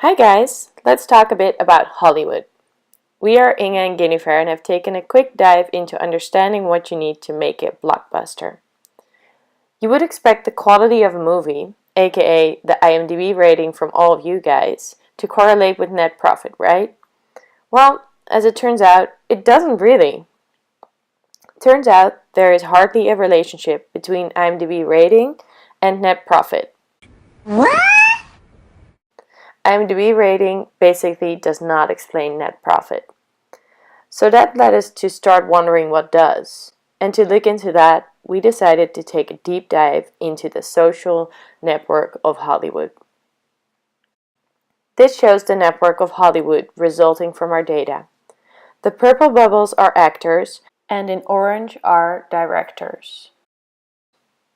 Hi guys, let's talk a bit about Hollywood. We are Inge and Jennifer and have taken a quick dive into understanding what you need to make a blockbuster. You would expect the quality of a movie, aka the IMDB rating from all of you guys, to correlate with net profit, right? Well, as it turns out, it doesn't really. Turns out there is hardly a relationship between IMDB rating and net profit. What? IMDb rating basically does not explain net profit. So that led us to start wondering what does. And to look into that, we decided to take a deep dive into the social network of Hollywood. This shows the network of Hollywood resulting from our data. The purple bubbles are actors, and in orange are directors.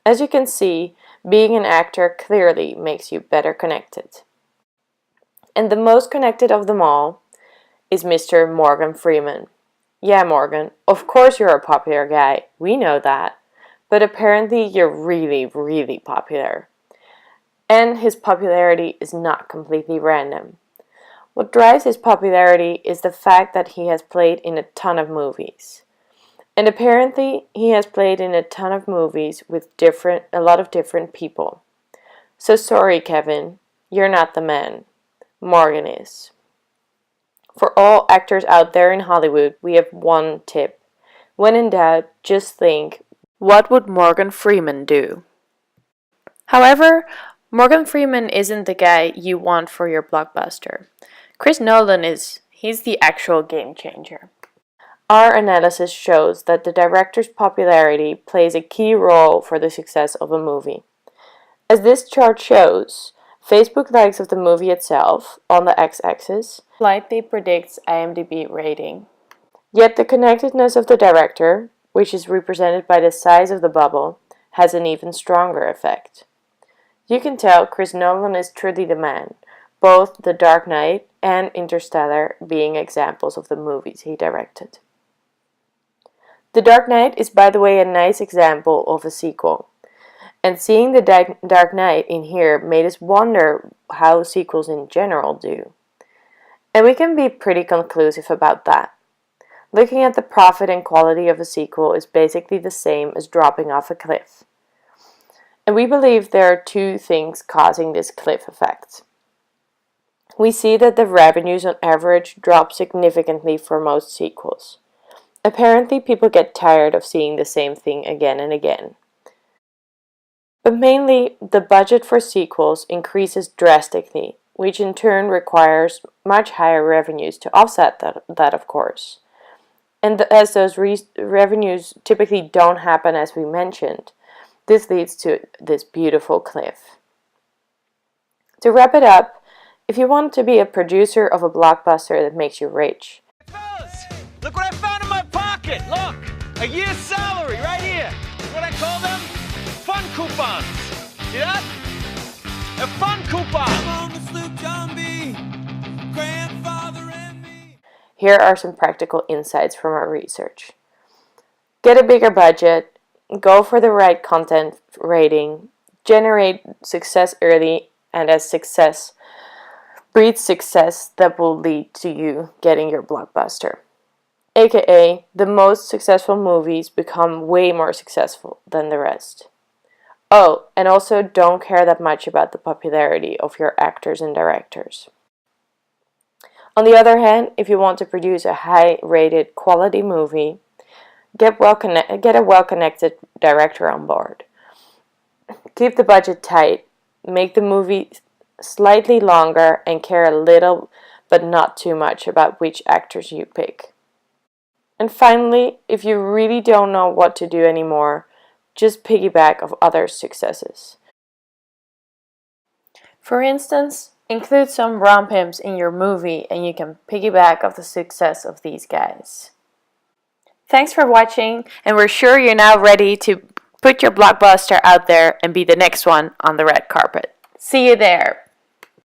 As you can see, being an actor clearly makes you better connected. And the most connected of them all is Mr. Morgan Freeman. Yeah, Morgan, of course you're a popular guy, we know that. But apparently you're really popular. And his popularity is not completely random. What drives his popularity is the fact that he has played in a ton of movies. And apparently he has played in a ton of movies with a lot of different people. So sorry, Kevin, you're not the man. Morgan is. For all actors out there in Hollywood, we have one tip. When in doubt, just think, what would Morgan Freeman do? However, Morgan Freeman isn't the guy you want for your blockbuster. Chris Nolan is. He's the actual game changer. Our analysis shows that the director's popularity plays a key role for the success of a movie. As this chart shows, Facebook likes of the movie itself, on the x-axis, slightly predicts IMDb rating. Yet the connectedness of the director, which is represented by the size of the bubble, has an even stronger effect. You can tell Chris Nolan is truly the man, both The Dark Knight and Interstellar being examples of the movies he directed. The Dark Knight is, by the way, a nice example of a sequel. And seeing the Dark Knight in here made us wonder how sequels in general do. And we can be pretty conclusive about that. Looking at the profit and quality of a sequel is basically the same as dropping off a cliff. And we believe there are two things causing this cliff effect. We see that the revenues on average drop significantly for most sequels. Apparently people get tired of seeing the same thing again and again. But mainly, the budget for sequels increases drastically, which in turn requires much higher revenues to offset that of course. And as those revenues typically don't happen as we mentioned, this leads to this beautiful cliff. To wrap it up, if you want to be a producer of a blockbuster that makes you rich. Fellas, look what I found in my pocket! Look! A year's salary right here! What I call them? Fun coupons. See that? A fun coupon. I'm on the sloop, John B. Grandfather and me. Here are some practical insights from our research. Get a bigger budget, go for the right content rating, generate success early, and as success breeds success, that will lead to you getting your blockbuster. AKA, the most successful movies become way more successful than the rest. Oh, and also don't care that much about the popularity of your actors and directors. On the other hand, if you want to produce a high-rated quality movie, get a well-connected director on board. Keep the budget tight, make the movie slightly longer, and care a little but not too much about which actors you pick. And finally, if you really don't know what to do anymore, just piggyback of others' successes. For instance, include some Romphims in your movie and you can piggyback of the success of these guys. Thanks for watching, and we're sure you're now ready to put your blockbuster out there and be the next one on the red carpet. See you there!